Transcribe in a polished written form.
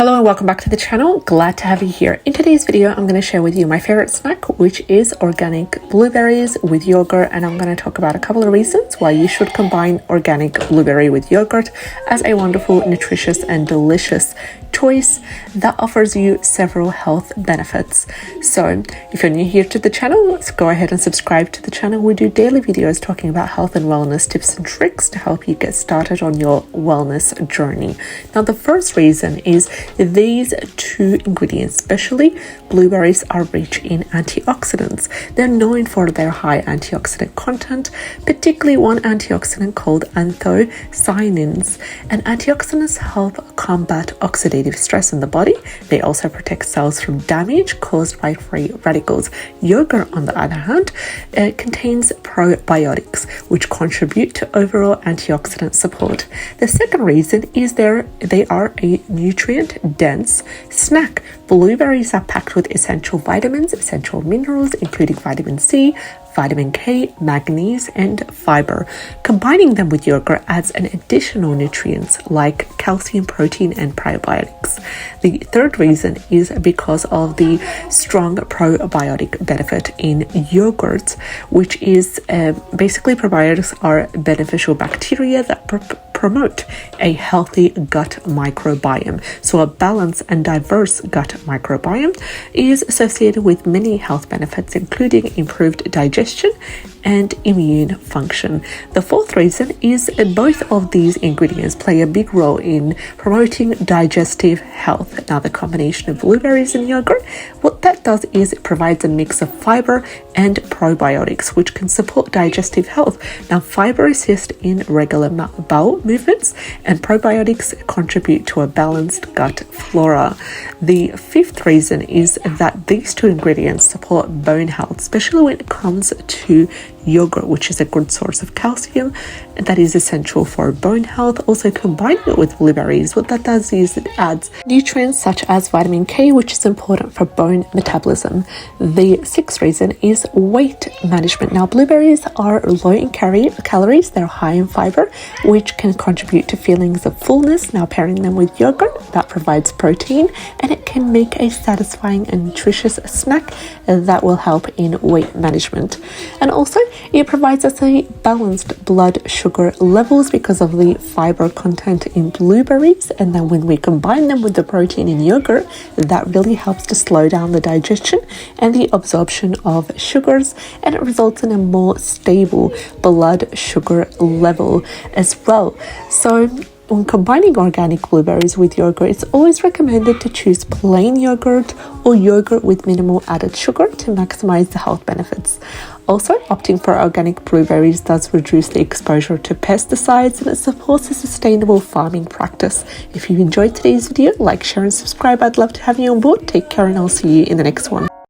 Hello and welcome back to the channel. Glad to have you here. In today's video, I'm going to share with you my favorite snack, which is organic blueberries with yogurt, and I'm going to talk about a couple of reasons why you should combine organic blueberry with yogurt as a wonderful, nutritious and delicious choice that offers you several health benefits. So if you're new here to the channel, let's go ahead and subscribe to the channel. We do daily videos talking about health and wellness tips and tricks to help you get started on your wellness journey. Now, the first reason is these two ingredients, especially blueberries, are rich in antioxidants. They're known for their high antioxidant content, particularly one antioxidant called anthocyanins. And antioxidants help combat oxidative stress in the body. They also protect cells from damage caused by free radicals. Yogurt, on the other hand, contains probiotics, which contribute to overall antioxidant support. The second reason is they are a nutrient-dense snack. Blueberries are packed with essential vitamins, essential minerals, including vitamin C, vitamin K, manganese, and fiber. Combining them with yogurt adds an additional nutrients like calcium, protein, and probiotics. The third reason is because of the strong probiotic benefit in yogurt, which is basically probiotics are beneficial bacteria that promote a healthy gut microbiome. So a balanced and diverse gut microbiome is associated with many health benefits, including improved digestion and immune function. The fourth reason is both of these ingredients play a big role in promoting digestive health. Now, the combination of blueberries and yogurt, what that does is it provides a mix of fiber and probiotics, which can support digestive health. Now, fiber assists in regular bowel movements, and probiotics contribute to a balanced gut flora. The fifth reason is that these two ingredients support bone health, especially when it comes to yogurt, which is a good source of calcium that is essential for bone health. Also, combining it with blueberries, what that does is it adds nutrients such as vitamin K, which is important for bone metabolism. The sixth reason is weight management. Now, blueberries are low in calories, they're high in fiber, which can contribute to feelings of fullness. Now, pairing them with yogurt, that provides protein, and it can make a satisfying and nutritious snack that will help in weight management. And also, it provides us a balanced blood sugar levels because of the fiber content in blueberries, and then when we combine them with the protein in yogurt, that really helps to slow down the digestion and the absorption of sugars, and it results in a more stable blood sugar level as well. So when combining organic blueberries with yogurt, it's always recommended to choose plain yogurt or yogurt with minimal added sugar to maximize the health benefits. Also, opting for organic blueberries does reduce the exposure to pesticides, and it supports a sustainable farming practice. If you enjoyed today's video, like, share and subscribe. I'd love to have you on board. Take care, and I'll see you in the next one.